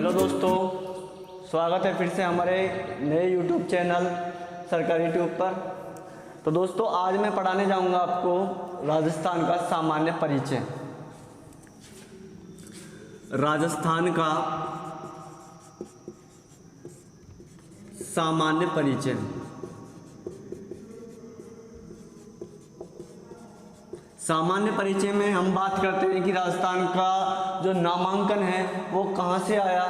Hello दोस्तों, स्वागत है फिर से हमारे नए यूट्यूब चैनल सरकारी ट्यूब पर। तो दोस्तों, आज मैं पढ़ाने जाऊंगा आपको राजस्थान का सामान्य परिचय। राजस्थान का सामान्य परिचय। सामान्य परिचय में हम बात करते हैं कि राजस्थान का जो नामांकन है वो कहाँ से आया,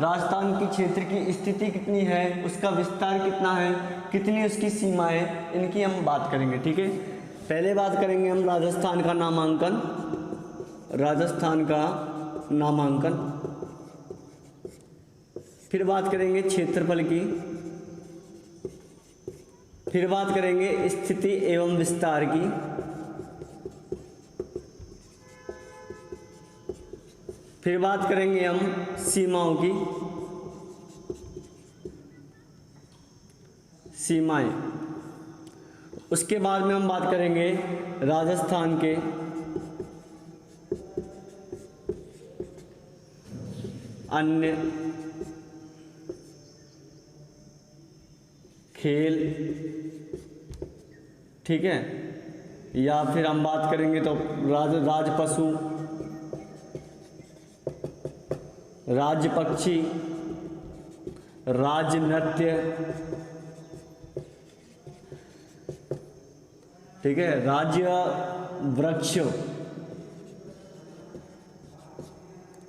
राजस्थान की क्षेत्र की स्थिति कितनी है, उसका विस्तार कितना है, कितनी उसकी सीमाएं, इनकी हम बात करेंगे। ठीक है, पहले बात करेंगे हम राजस्थान का नामांकन। राजस्थान का नामांकन, फिर बात करेंगे क्षेत्रफल की, फिर बात करेंगे स्थिति एवं विस्तार की, फिर बात करेंगे हम सीमाओं की, सीमाएं। उसके बाद में हम बात करेंगे राजस्थान के अन्य खेल। ठीक है, या फिर हम बात करेंगे तो राज पशु, राज्य पक्षी, राज्य नृत्य। ठीक है, राज्य वृक्ष।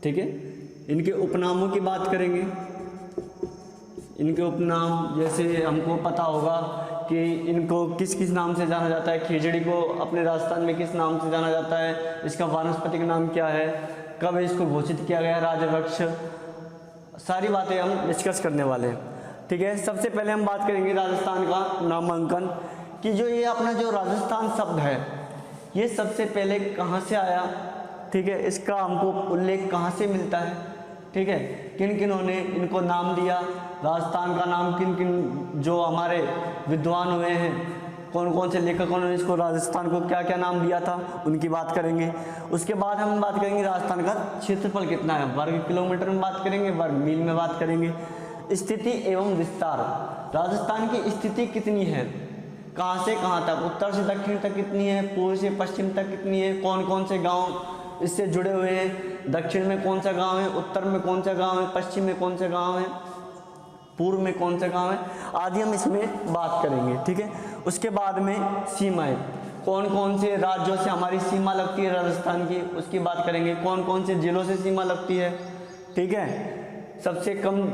ठीक है, इनके उपनामों की बात करेंगे। इनके उपनाम जैसे हमको पता होगा कि इनको किस किस नाम से जाना जाता है। खिचड़ी को अपने राजस्थान में किस नाम से जाना जाता है, इसका वानस्पतिक नाम क्या है, कब इसको घोषित किया गया राजवृक्ष, सारी बातें हम डिस्कस करने वाले हैं। ठीक है, सबसे पहले हम बात करेंगे राजस्थान का नामांकन कि जो ये अपना जो राजस्थान शब्द है ये सबसे पहले कहाँ से आया। ठीक है, इसका हमको उल्लेख कहाँ से मिलता है। ठीक है, किन किनों ने इनको नाम दिया, राजस्थान का नाम किन किन जो हमारे विद्वान हुए हैं, कौन कौन से लेखकों ने इसको राजस्थान को क्या क्या नाम दिया था, उनकी बात करेंगे। उसके बाद हम बात करेंगे राजस्थान का क्षेत्रफल कितना है, वर्ग किलोमीटर में बात करेंगे, वर्ग मील में बात करेंगे। स्थिति एवं विस्तार, राजस्थान की स्थिति कितनी है, कहाँ से कहाँ तक, उत्तर से दक्षिण तक कितनी है, पूर्व से पश्चिम तक कितनी है, कौन कौन से गाँव इससे जुड़े हुए हैं, दक्षिण में कौन सा गाँव है, उत्तर में कौन सा गाँव है, पश्चिम में कौन सा गाँव है, पूर्व में कौन सा गांव है, आदि हम इसमें बात करेंगे। ठीक है, उसके बाद में सीमाएं, कौन कौन से राज्यों से हमारी सीमा लगती है राजस्थान की, उसकी बात करेंगे। कौन कौन से जिलों से सीमा लगती है। ठीक है, सबसे कम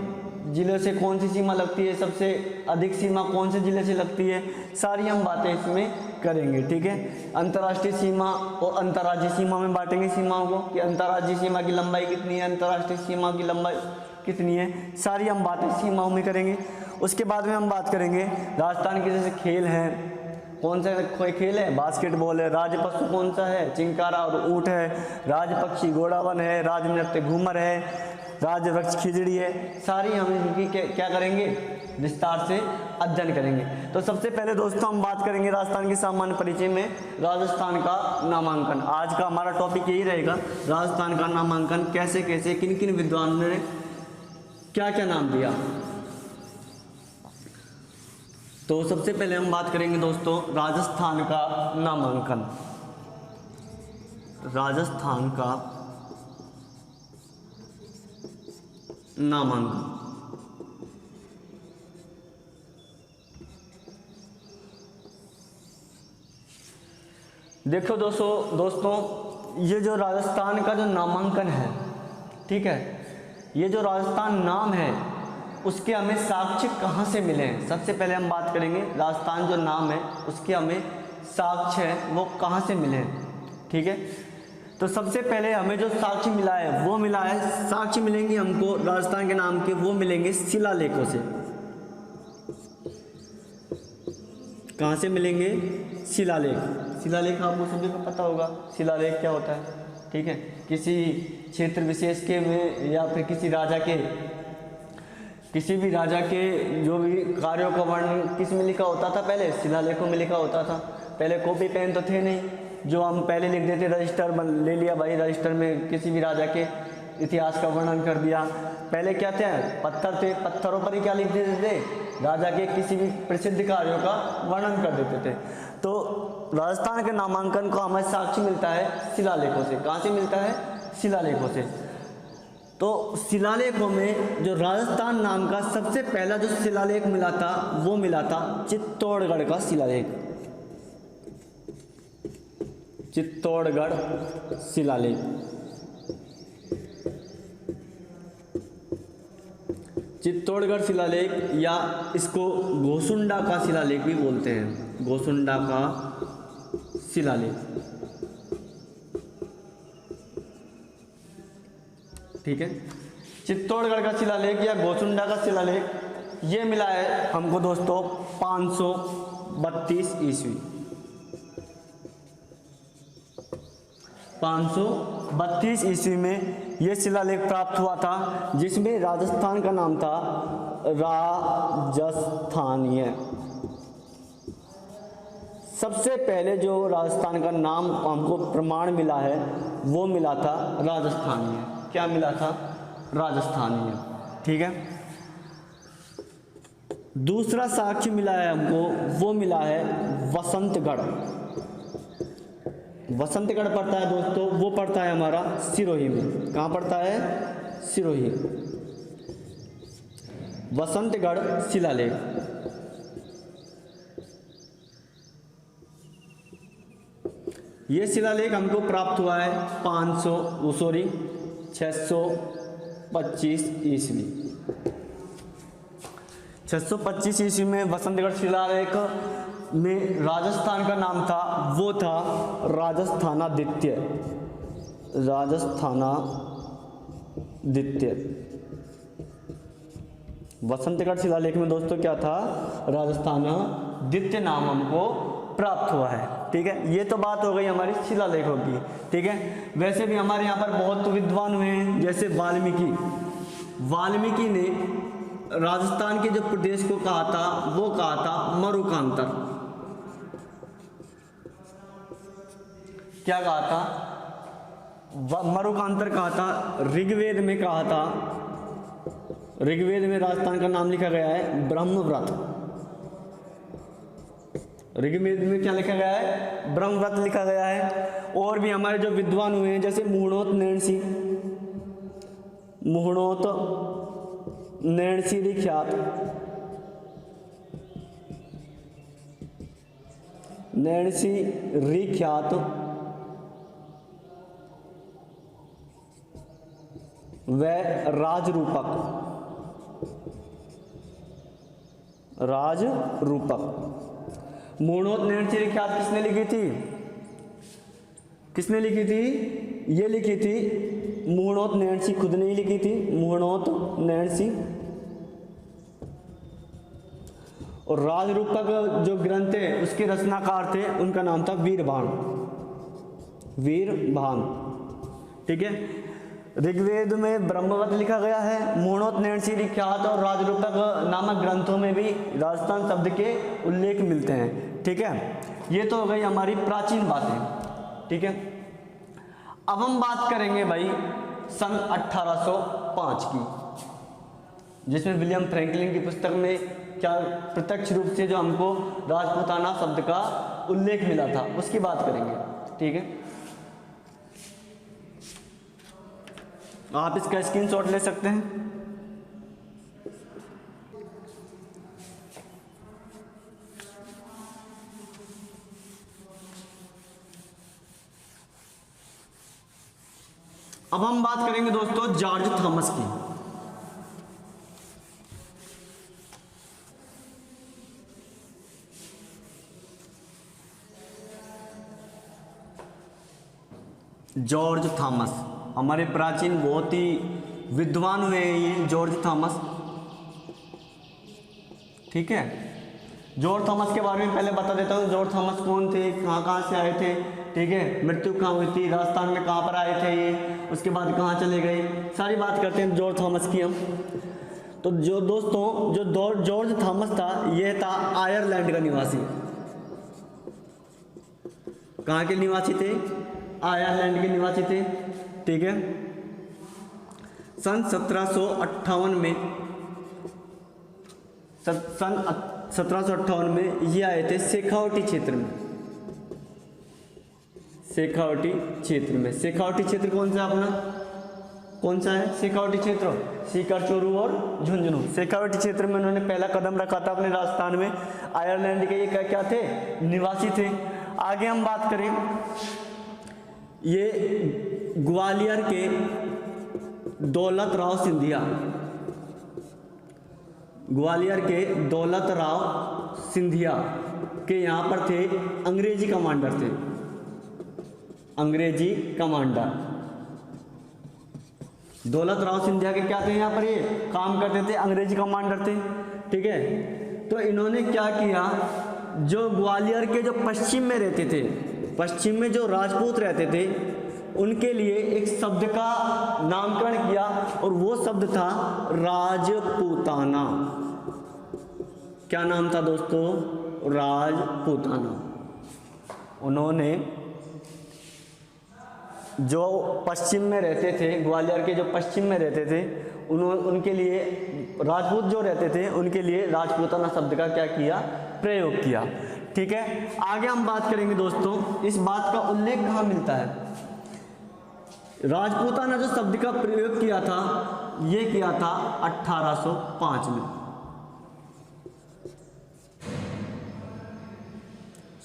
जिलों से कौन सी सीमा लगती है, सबसे अधिक सीमा कौन से जिले से लगती है, सारी हम बातें इसमें करेंगे। ठीक है, अंतर्राष्ट्रीय सीमा और अंतर्राज्यीय सीमा में बांटेंगे सीमाओं को कि अंतर्राज्यीय सीमा की लंबाई कितनी है, अंतर्राष्ट्रीय सीमा की लंबाई कितनी है, सारी हम बातें सीमाओं में करेंगे। उसके बाद में हम बात करेंगे राजस्थान के जैसे खेल हैं, कौन सा कोई खेल है, बास्केटबॉल है, राज पशु कौन सा है, चिंकारा और ऊँट है, राज पक्षी घोड़ावन है, राज नृत्य घूमर है, राज वृक्ष खिचड़ी है, सारी हम इनकी क्या करेंगे, विस्तार से अध्ययन करेंगे। तो सबसे पहले दोस्तों हम बात करेंगे राजस्थान के सामान्य परिचय में राजस्थान का नामांकन। आज का हमारा टॉपिक यही रहेगा, राजस्थान का नामांकन कैसे कैसे किन किन विद्वानों ने क्या क्या नाम दिया। तो सबसे पहले हम बात करेंगे दोस्तों राजस्थान का नामांकन। राजस्थान का नामांकन, देखो दोस्तों ये जो राजस्थान का जो नामांकन है, ठीक है, ये जो राजस्थान नाम है उसके हमें साक्ष्य कहाँ से मिले हैं। सबसे पहले हम बात करेंगे राजस्थान जो नाम है उसके हमें साक्ष्य है वो कहाँ से मिले हैं। ठीक है, तो सबसे पहले हमें जो साक्ष्य मिला है वो मिला है, साक्ष्य मिलेंगे हमको राजस्थान के नाम के, वो मिलेंगे शिलालेखों से। कहाँ से मिलेंगे, शिलालेख। शिलालेख आपको सभी को पता होगा शिलालेख क्या होता है। ठीक है, किसी क्षेत्र विशेष के में या फिर किसी भी राजा के जो भी कार्यों का वर्णन किस में लिखा होता था, पहले शिलालेखों में लिखा होता था। पहले कॉपी पेन तो थे नहीं, जो हम पहले लिख देते रजिस्टर ले लिया भाई, रजिस्टर में किसी भी राजा के इतिहास का वर्णन कर दिया। पहले क्या थे, पत्थर थे, पत्थरों पर ही क्या लिख देते थे, राजा के किसी भी प्रसिद्ध कार्यों का वर्णन कर देते थे। तो राजस्थान के नामांकन को हमें साक्ष्य मिलता है शिलालेखों से। कहाँ से मिलता है, शिलालेखों से। तो शिलालेखों में जो राजस्थान नाम का सबसे पहला जो शिलालेख मिला था वो मिला था चित्तौड़गढ़ का शिलालेख, चित्तौड़गढ़ शिलालेख। चित्तौड़गढ़ शिलालेख या इसको गोसुंडा का शिलालेख भी बोलते हैं, गोसुंडा का शिलालेख। ठीक है, चित्तौड़गढ़ का शिलालेख या गोसुंडा का शिलालेख ये मिला है हमको दोस्तों 532 ईस्वी। 532 ईस्वी में यह शिलालेख प्राप्त हुआ था, जिसमें राजस्थान का नाम था राजस्थानीय। सबसे पहले जो राजस्थान का नाम हमको प्रमाण मिला है वो मिला था राजस्थानीय। क्या मिला था, राजस्थानीय। ठीक है, दूसरा साक्ष्य मिला है हमको, वो मिला है वसंतगढ़। वसंतगढ़ पड़ता है दोस्तों, वो पड़ता है हमारा सिरोही में। कहाँ पड़ता है, सिरोही। वसंतगढ़ शिलालेख। ये शिलालेख हमको प्राप्त हुआ है 625 ईस्वी। 625 ईस्वी में वसंतगढ़ शिलालेख में राजस्थान का नाम था वो था राजस्थानादित्य। राजस्थानादित्य। वसंतगढ़ शिलालेख में दोस्तों क्या था, राजस्थानादित्य नाम हमको प्राप्त हुआ है। ठीक है, ये तो बात हो गई हमारी शिलालेखों की। ठीक है, वैसे भी हमारे यहाँ पर बहुत विद्वान हुए हैं, जैसे वाल्मीकि ने राजस्थान के जो प्रदेश को कहा था वो कहा था मरुकांतर। क्या कहा था, मरुकांतर कहा था। ऋग्वेद में कहा था, ऋग्वेद में राजस्थान का नाम लिखा गया है ब्रह्मव्रत। ऋग्वेद में क्या लिखा गया है, ब्रह्मव्रत लिखा गया है। और भी हमारे जो विद्वान हुए हैं जैसे मुहणोत नैणसी विख्यात, नैणसी विख्यात व राजरूपक। मुहणोत नैणसी विख्यात किसने लिखी थी, ये लिखी थी मुहणोत नैणसी, खुद ने ही लिखी थी मुहणोत नैणसी। और राजरूपक जो ग्रंथ है उसके रचनाकार थे, उनका नाम था वीरभान। ठीक है, ऋग्वेद में ब्रह्मवत लिखा गया है, मुहणोत नैणसी विख्यात और राजरूपक नामक ग्रंथों में भी राजस्थान शब्द के उल्लेख मिलते हैं। ठीक है, ये तो हो गई हमारी प्राचीन बातें। ठीक है, अब हम बात करेंगे भाई सन 1805 की, जिसमें विलियम फ्रैंकलिन की पुस्तक में क्या प्रत्यक्ष रूप से जो हमको राजपूताना शब्द का उल्लेख मिला था उसकी बात करेंगे। ठीक है, आप इसका स्क्रीनशॉट ले सकते हैं। अब हम बात करेंगे दोस्तों जॉर्ज थॉमस की। जॉर्ज थॉमस हमारे प्राचीन बहुत ही विद्वान हुए हैं ये जॉर्ज थॉमस। ठीक है, जॉर्ज थॉमस के बारे में पहले बता देता हूँ। जॉर्ज थॉमस कौन थे, कहाँ से आए थे, ठीक है, मृत्यु कहाँ हुई थी, राजस्थान में कहाँ पर आए थे ये, उसके बाद कहाँ चले गए, सारी बात करते हैं जॉर्ज थॉमस की हम। तो जो दोस्तों जो जॉर्ज थॉमस था ये था आयरलैंड का निवासी। कहाँ के निवासी थे, आयरलैंड के निवासी थे। ठीक है, सन 1758 में सन 1758 में ये आए थे शेखावटी क्षेत्र में। शेखावटी क्षेत्र में, शेखावटी क्षेत्र कौन सा अपना, कौन सा है शेखावटी क्षेत्र, सीकर, चोरू और झुंझुनू। शेखावटी क्षेत्र में उन्होंने पहला कदम रखा था अपने राजस्थान में। आयरलैंड के ये क्या थे, निवासी थे। आगे हम बात करें, ये ग्वालियर के दौलत राव सिंधिया, ग्वालियर के दौलत राव सिंधिया के यहाँ पर थे, अंग्रेजी कमांडर थे, अंग्रेजी कमांडर। दौलत राव सिंधिया के क्या थे यहाँ पर, ये काम करते थे, अंग्रेजी कमांडर थे। ठीक है, तो इन्होंने क्या किया, जो ग्वालियर के जो पश्चिम में रहते थे, पश्चिम में जो राजपूत रहते थे, उनके लिए एक शब्द का नामकरण किया और वो शब्द था राजपूताना। क्या नाम था दोस्तों, राजपूताना। उन्होंने जो पश्चिम में रहते थे, ग्वालियर के जो पश्चिम में रहते थे, उनके लिए, राजपूत जो रहते थे उनके लिए राजपूताना शब्द का क्या किया, प्रयोग किया। ठीक है, आगे हम बात करेंगे दोस्तों, इस बात का उल्लेख कहाँ मिलता है। राजपूताना जो शब्द का प्रयोग किया था, ये किया था 1805 में,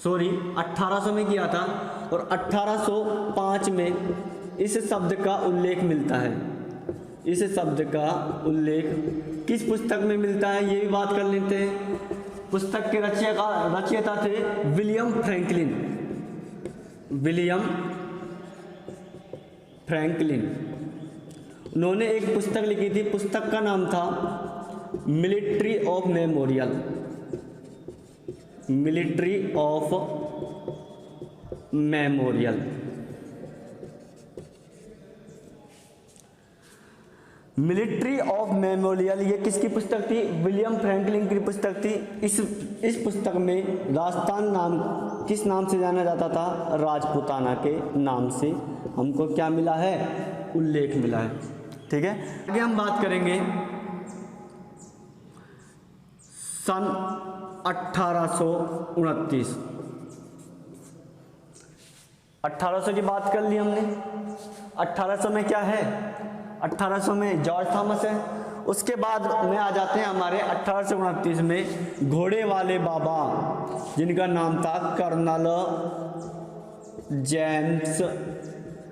सॉरी 1800 में किया था, और 1805 में इस शब्द का उल्लेख मिलता है। इस शब्द का उल्लेख किस पुस्तक में मिलता है, ये भी बात कर लेते हैं। पुस्तक के रचयिता थे विलियम फ्रैंकलिन, विलियम फ्रैंकलिन। उन्होंने एक पुस्तक लिखी थी, पुस्तक का नाम था military of memorial, military of memorial. Military of memorial ये किसकी पुस्तक थी, विलियम फ्रैंकलिन की पुस्तक थी। इस पुस्तक में राजस्थान नाम किस नाम से जाना जाता था, राजपूताना के नाम से हमको क्या मिला है, उल्लेख मिला है। ठीक है, आगे हम बात करेंगे सन 1829। 1800 की बात कर ली हमने। 1800 में क्या है, 1800 में जॉर्ज थॉमस है। उसके बाद में आ जाते हैं हमारे 1829 में घोड़े वाले बाबा, जिनका नाम था कर्नल जेम्स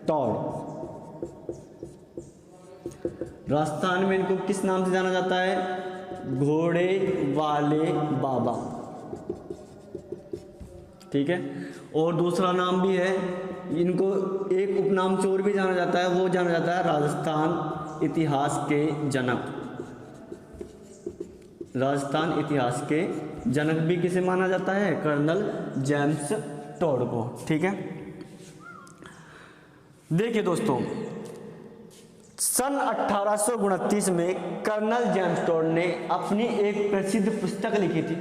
टॉड। राजस्थान में इनको किस नाम से जाना जाता है, घोड़े वाले बाबा। ठीक है, और दूसरा नाम भी है, इनको एक उपनाम से और भी जाना जाता है, वो जाना जाता है राजस्थान इतिहास के जनक। राजस्थान इतिहास के जनक भी किसे माना जाता है, कर्नल जेम्स टॉड को। ठीक है, देखिए दोस्तों, सन 1829 में कर्नल जेम्स टॉड ने अपनी एक प्रसिद्ध पुस्तक लिखी थी।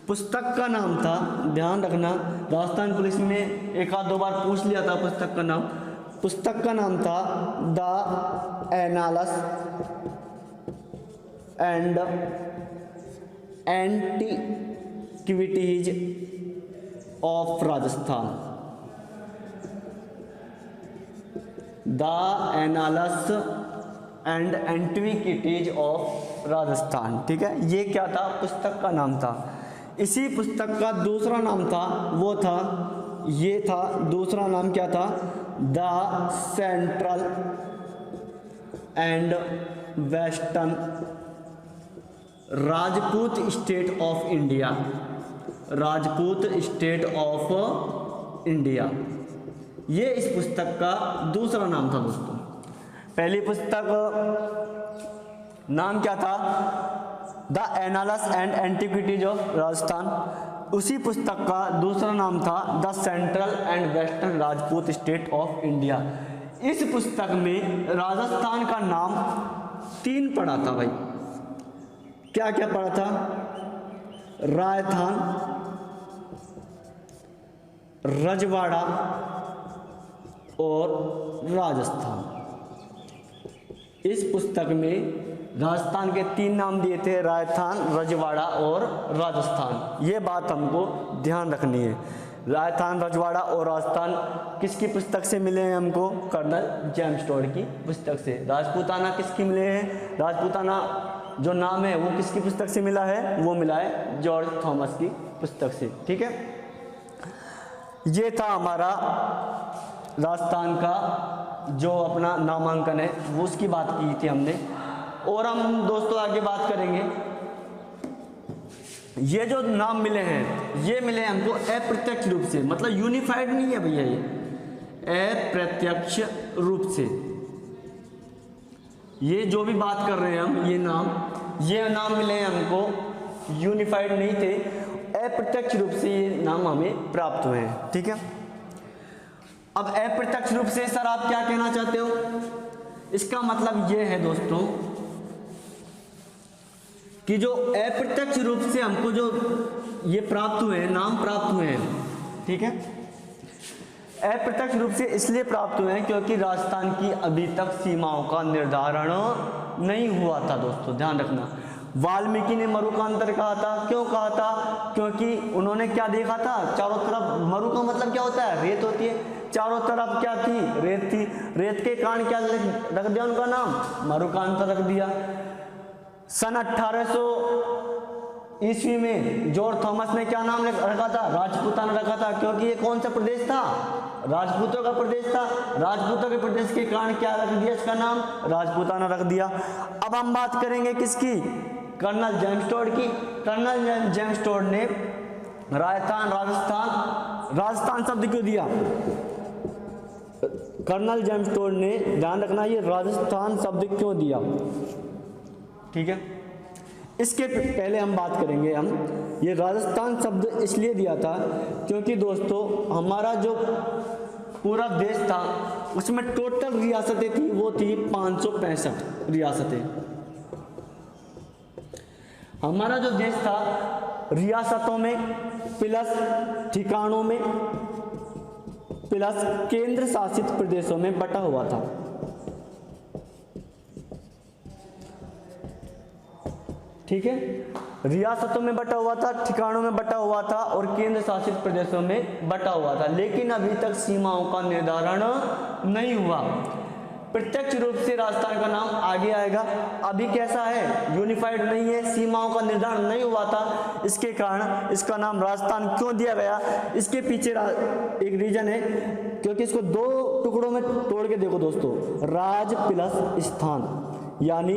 पुस्तक का नाम था, ध्यान रखना, राजस्थान पुलिस ने एक आध दो बार पूछ लिया था पुस्तक का नाम। पुस्तक का नाम था the एनालस and antiquities of Rajasthan. The एनालस and antiquities of Rajasthan. ठीक है, ये क्या था, पुस्तक का नाम था। इसी पुस्तक का दूसरा नाम था, वो था, ये था, दूसरा नाम क्या था, the central and western Rajput state of India. Rajput state of India, ये इस पुस्तक का दूसरा नाम था दोस्तों। पहली पुस्तक नाम क्या था, the एनालस and antiquities of Rajasthan. उसी पुस्तक का दूसरा नाम था the central and western Rajput state of India. इस पुस्तक में राजस्थान का नाम 3 पड़ा था भाई। क्या क्या पड़ा था, राजस्थान, रजवाड़ा और राजस्थान। इस पुस्तक में राजस्थान के 3 नाम दिए थे, राजस्थान, रजवाड़ा और राजस्थान। ये बात हमको ध्यान रखनी है। राजस्थान, रजवाड़ा और राजस्थान किसकी पुस्तक से मिले हैं हमको? कर्नल जेम्स टोड की पुस्तक से। राजपूताना किसकी मिले हैं? राजपूताना जो नाम है वो किसकी पुस्तक से मिला है? वो मिला है जॉर्ज थॉमस की पुस्तक से। ठीक है, ये था हमारा राजस्थान का जो अपना नामांकन है, वो उसकी बात की थी हमने। और हम दोस्तों आगे बात करेंगे, ये जो नाम मिले हैं ये मिले हमको अप्रत्यक्ष रूप से, मतलब यूनिफाइड नहीं है भैया, ये अप्रत्यक्ष रूप से। ये जो भी बात कर रहे हैं हम, ये नाम मिले हैं हमको, यूनिफाइड नहीं थे, अप्रत्यक्ष रूप से ये नाम हमें प्राप्त हुए हैं। ठीक है, अब अप्रत्यक्ष रूप से सर आप क्या कहना चाहते हो? इसका मतलब ये है दोस्तों कि जो अप्रत्यक्ष रूप से हमको जो ये प्राप्त हुए हैं, नाम प्राप्त हुए हैं, ठीक है, अप्रत्यक्ष रूप से इसलिए प्राप्त हुए हैं क्योंकि राजस्थान की अभी तक सीमाओं का निर्धारण नहीं हुआ था। दोस्तों ध्यान रखना, वाल्मीकि ने मरु का अंतर कहा था। क्यों कहा था? क्योंकि उन्होंने क्या देखा था? चारों तरफ, मरु का मतलब क्या होता है? रेत होती है। चारों तरफ क्या थी? रेत थी। रेत के कारण क्या रख दिया उनका नाम? मरु का अंतर रख दिया। सन 1800 ईस्वी में जॉर्ज थॉमस ने क्या नाम रखा था? राजपूताना रखा था, क्योंकि ये कौन सा प्रदेश था? राजपूतों का प्रदेश था। राजपूतों के प्रदेश के कारण क्या रख दिया इसका नाम? राजपूताना रख दिया। अब हम बात करेंगे किसकी? कर्नल जेम्स टोड की। कर्नल जेम्स टोड ने राजस्थान शब्द क्यों दिया? कर्नल जेम्स टोड ने, ध्यान रखना, ये राजस्थान शब्द क्यों दिया? ठीक है, इसके पहले हम बात करेंगे, हम ये राजस्थान शब्द इसलिए दिया था क्योंकि दोस्तों हमारा जो पूरा देश था उसमें टोटल रियासतें थी, वो थी 565 रियासतें। हमारा जो देश था रियासतों में प्लस ठिकानों में प्लस केंद्र शासित प्रदेशों में बटा हुआ था। ठीक है, रियासतों में बटा हुआ था, ठिकानों में बटा हुआ था और केंद्र शासित प्रदेशों में बटा हुआ था, लेकिन अभी तक सीमाओं का निर्धारण नहीं हुआ। प्रत्यक्ष रूप से राजस्थान का नाम आगे आएगा। अभी कैसा है? यूनिफाइड नहीं है, सीमाओं का निर्धारण नहीं हुआ था, इसके कारण इसका नाम राजस्थान क्यों दिया गया? इसके पीछे एक रीजन है, क्योंकि इसको 2 टुकड़ों में तोड़ के देखो दोस्तों, राज प्लस स्थान, यानी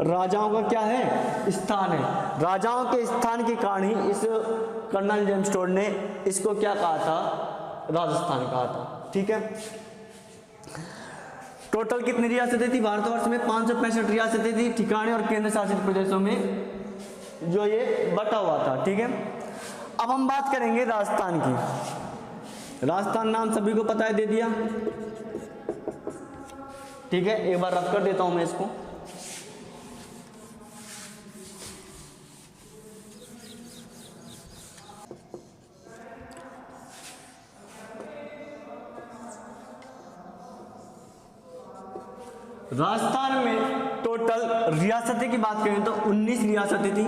राजाओं का क्या है? स्थान है। राजाओं के स्थान के कारण ही इस कर्नल जेम्स टोड ने इसको क्या कहा था? राजस्थान कहा था। ठीक है, टोटल कितनी रियासतें थी भारतवर्ष में? 565 रियासतें थी, ठिकाने और केंद्र शासित प्रदेशों में जो ये बटा हुआ था। ठीक है, अब हम बात करेंगे राजस्थान की। राजस्थान नाम सभी को पता है, दे दिया। ठीक है, एक बार रफ कर देता हूं मैं इसको। राजस्थान में टोटल रियासतें की बात करें तो 19 रियासतें थी,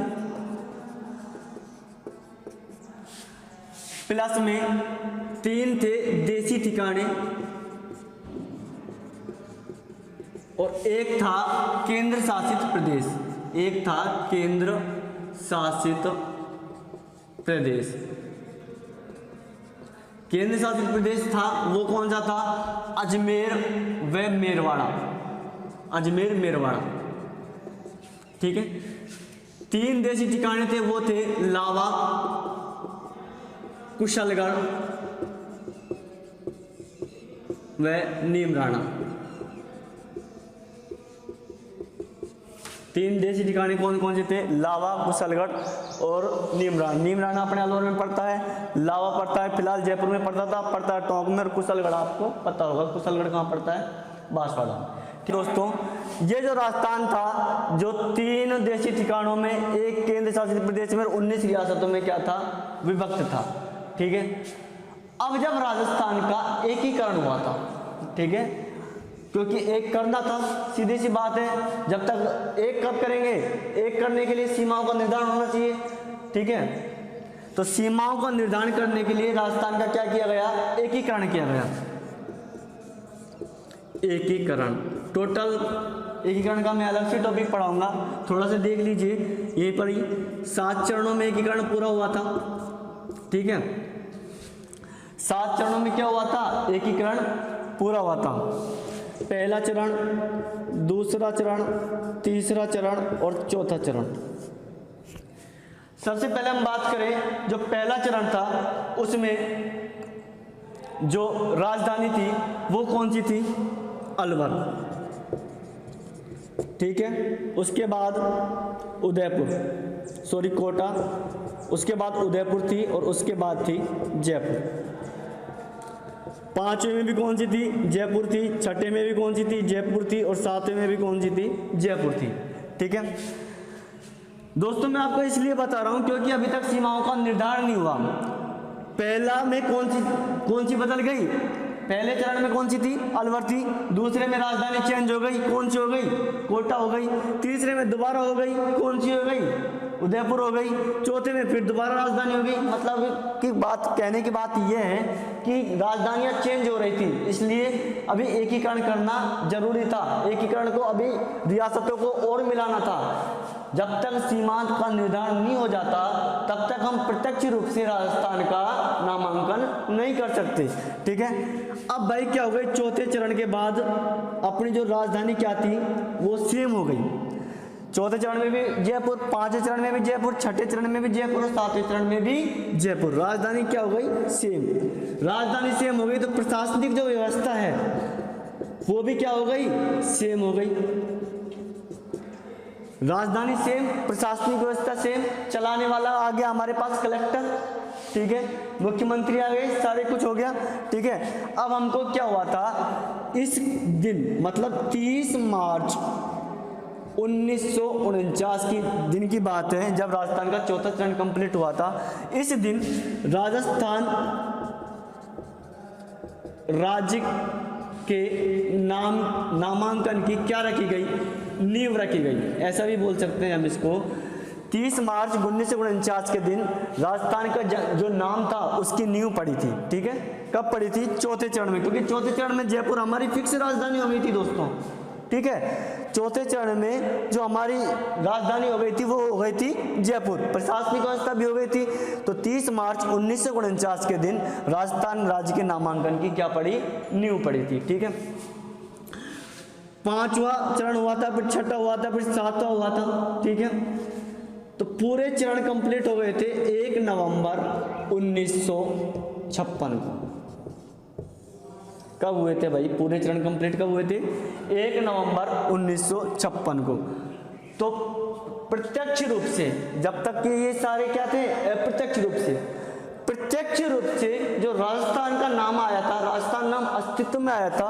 प्लस में 3 थे देसी ठिकाने और एक था केंद्र शासित प्रदेश। एक था केंद्र शासित प्रदेश। केंद्र शासित प्रदेश था वो कौन सा था? अजमेर व मेरवाड़ा। अजमेर मेरवाड़ा। ठीक है, 3 देसी ठिकाने थे, वो थे लावा, कुशलगढ़ व नीमराणा। 3 देसी ठिकाने कौन कौन से थे? लावा, कुशलगढ़ और नीमराणा। नीमराणा अपने अलवर में पड़ता है, लावा पड़ता है फिलहाल जयपुर में पड़ता है टोंक में, और कुशलगढ़ आपको पता होगा कुशलगढ़ कहाँ पड़ता है? बांसवाड़ा। दोस्तों ये जो राजस्थान था, जो 3 देशी ठिकानों में, एक केंद्र शासित प्रदेश में, 19 रियासतों में क्या था? विभक्त था। ठीक है, अब जब राजस्थान का एकीकरण हुआ था, ठीक है, क्योंकि एक करना था, सीधी सी बात है। जब तक एक कब करेंगे, एक करने के लिए सीमाओं का निर्धारण होना चाहिए, ठीक है। तो सीमाओं का निर्धारण करने के लिए राजस्थान का क्या किया गया, एकीकरण किया गया। एकीकरण, टोटल एकीकरण का मैं अलग से टॉपिक पढ़ाऊंगा, थोड़ा सा देख लीजिए यहीं पर ही। 7 चरणों में एकीकरण पूरा हुआ था, ठीक है। 7 चरणों में क्या हुआ था, एकीकरण पूरा हुआ था। पहला चरण, दूसरा चरण, तीसरा चरण और चौथा चरण। सबसे पहले हम बात करें जो पहला चरण था, उसमें जो राजधानी थी वो कौन सी थी, अलवर, ठीक है। उसके बाद उदयपुर, सॉरी कोटा, उसके बाद उदयपुर थी और उसके बाद थी जयपुर। 5वें में भी कौन सी थी, जयपुर थी। 6ठे में भी कौन सी थी, जयपुर थी। और 7वें में भी कौन सी थी, जयपुर थी, ठीक है। दोस्तों मैं आपको इसलिए बता रहा हूं क्योंकि अभी तक सीमाओं का निर्धारण नहीं हुआ। पहला में कौन सी बदल गई, पहले चरण में कौन सी थी, अलवर थी। दूसरे में राजधानी चेंज हो गई, कौन सी हो गई, कोटा हो गई। तीसरे में दोबारा हो गई, कौन सी हो गई, उदयपुर हो गई। चौथे में फिर दोबारा राजधानी हो गई। मतलब की बात, कहने की बात यह है कि राजधानियां चेंज हो रही थी, इसलिए अभी एकीकरण करना जरूरी था। एकीकरण को अभी रियासतों को और मिलाना था। जब तक सीमांत का निर्धारण नहीं हो जाता तब तक हम प्रत्यक्ष रूप से राजस्थान का नामांकन नहीं कर सकते, ठीक है। अब भाई क्या हो गई, चौथे चरण के बाद अपनी जो राजधानी क्या थी वो सेम हो गई। चौथे चरण में भी जयपुर, 5वें चरण में भी जयपुर, 6ठे चरण में भी जयपुर और 7वें चरण में भी जयपुर। राजधानी क्या हो गई, सेम। राजधानी सेम हो गई तो प्रशासनिक जो व्यवस्था है वो भी क्या हो गई, सेम हो गई। राजधानी सेम, प्रशासनिक व्यवस्था सेम, चलाने वाला आ गया हमारे पास कलेक्टर, ठीक है। मुख्यमंत्री आ गए, सारे कुछ हो गया, ठीक है। अब हमको क्या हुआ था, इस दिन मतलब 30 मार्च 1949 की दिन की बात है जब राजस्थान का चौथा चरण कंप्लीट हुआ था। इस दिन राजस्थान राज्य के नामांकन की क्या रखी गई, नींव रखी गई, ऐसा भी बोल सकते हैं हम इसको। 30 मार्च 1949 के दिन राजस्थान का जो नाम था उसकी नींव पड़ी थी, ठीक है। कब पड़ी थी, चौथे चरण में, क्योंकि चौथे चरण में जयपुर हमारी फिक्स राजधानी हो गई थी दोस्तों, ठीक है। चौथे चरण में जो हमारी राजधानी हो गई थी वो हो गई थी जयपुर, प्रशासनिक व्यवस्था भी हो गई थी। तो 30 मार्च 1949 के दिन राजस्थान राज्य के नामांकन की क्या पड़ी, नींव पड़ी थी, ठीक है। 5वां चरण हुआ था, फिर 6ठा हुआ था, फिर 7वां हुआ था, ठीक है। तो पूरे चरण कंप्लीट हो गए थे 1 नवंबर 1956 को। कब हुए थे भाई, पूरे चरण कंप्लीट कब हुए थे, 1 नवंबर 1956 को। तो प्रत्यक्ष रूप से, जब तक कि ये सारे क्या थे, अप्रत्यक्ष रूप से, प्रत्यक्ष रूप से जो राजस्थान का नाम आया था, राजस्थान नाम अस्तित्व में आया था,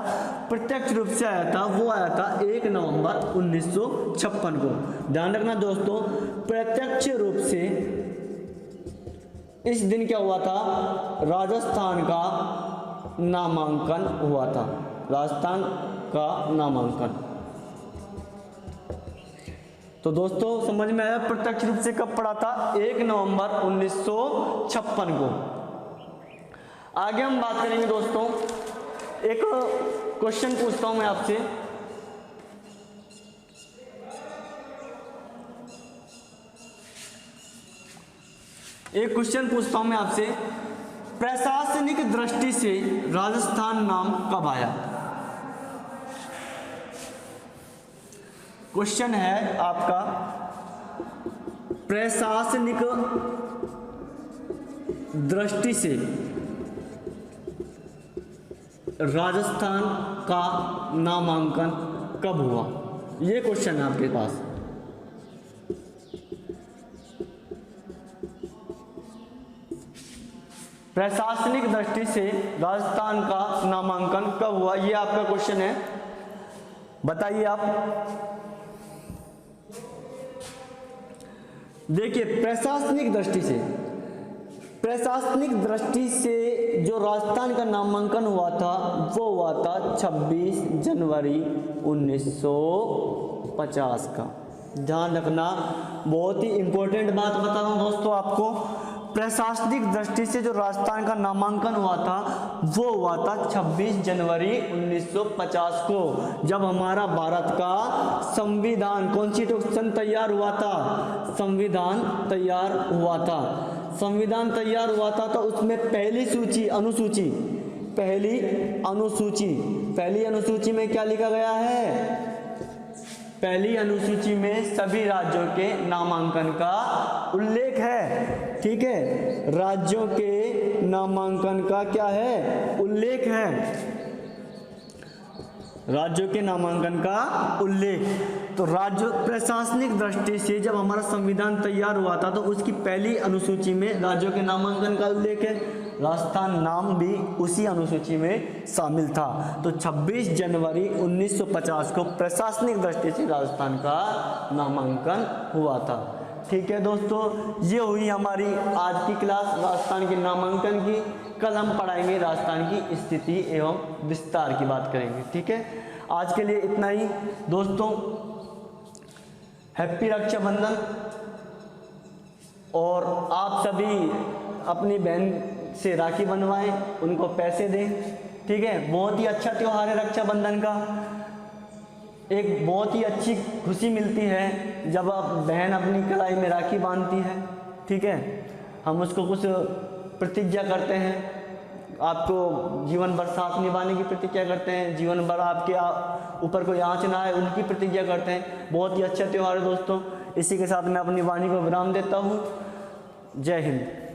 प्रत्यक्ष रूप से आया था, वो आया था 1 नवंबर 1956 को। ध्यान रखना दोस्तों, प्रत्यक्ष रूप से इस दिन क्या हुआ था, राजस्थान का नामांकन हुआ था, राजस्थान का नामांकन। तो दोस्तों समझ में आया प्रत्यक्ष रूप से कब पड़ा था, 1 नवंबर 1956 को। आगे हम बात करेंगे दोस्तों, एक क्वेश्चन पूछता हूं मैं आपसे। एक क्वेश्चन पूछता हूं मैं आपसे, प्रशासनिक दृष्टि से राजस्थान नाम कब आया। क्वेश्चन है आपका, प्रशासनिक दृष्टि से राजस्थान का नामांकन कब हुआ, ये क्वेश्चन है आपके पास। प्रशासनिक दृष्टि से राजस्थान का नामांकन कब हुआ, ये आपका क्वेश्चन है, बताइए आप। देखिए प्रशासनिक दृष्टि से प्रशासनिक दृष्टि से जो राजस्थान का नामांकन हुआ था वो हुआ था 26 जनवरी 1950 का। ध्यान रखना, बहुत ही इंपॉर्टेंट बात बता रहा हूँ दोस्तों आपको। प्रशासनिक दृष्टि से जो राजस्थान का नामांकन हुआ था वो हुआ था 26 जनवरी 1950 को, जब हमारा भारत का संविधान कॉन्स्टिट्यूशन तैयार हुआ था। संविधान तैयार हुआ था, संविधान तैयार हुआ था तो उसमें पहली अनुसूची में क्या लिखा गया है? पहली अनुसूची में सभी राज्यों के नामांकन का उल्लेख है। ठीक है, राज्यों के नामांकन का क्या है? उल्लेख है, राज्यों के नामांकन का उल्लेख। तो राज्य प्रशासनिक दृष्टि से जब हमारा संविधान तैयार हुआ था तो उसकी पहली अनुसूची में राज्यों के नामांकन का उल्लेख है। राजस्थान नाम भी उसी अनुसूची में शामिल था। तो 26 जनवरी 1950 को प्रशासनिक दृष्टि से राजस्थान का नामांकन हुआ था। ठीक है दोस्तों, ये हुई हमारी आज की क्लास राजस्थान के नामांकन की। कल हम पढ़ाएंगे राजस्थान की स्थिति एवं विस्तार की बात करेंगे। ठीक है, आज के लिए इतना ही दोस्तों। हैप्पी रक्षाबंधन। और आप सभी अपनी बहन से राखी बनवाएं, उनको पैसे दें। ठीक है, बहुत ही अच्छा त्यौहार है रक्षाबंधन का। एक बहुत ही अच्छी खुशी मिलती है जब आप बहन अपनी कलाई में राखी बांधती है। ठीक है, हम उसको कुछ प्रतिज्ञा करते हैं, आपको जीवन भर साथ निभाने की प्रतिज्ञा करते हैं, जीवन भर आपके ऊपर कोई आँच ना आए उनकी प्रतिज्ञा करते हैं। बहुत ही अच्छा त्यौहार है दोस्तों। इसी के साथ मैं अपनी वाणी को विराम देता हूँ। जय हिंद।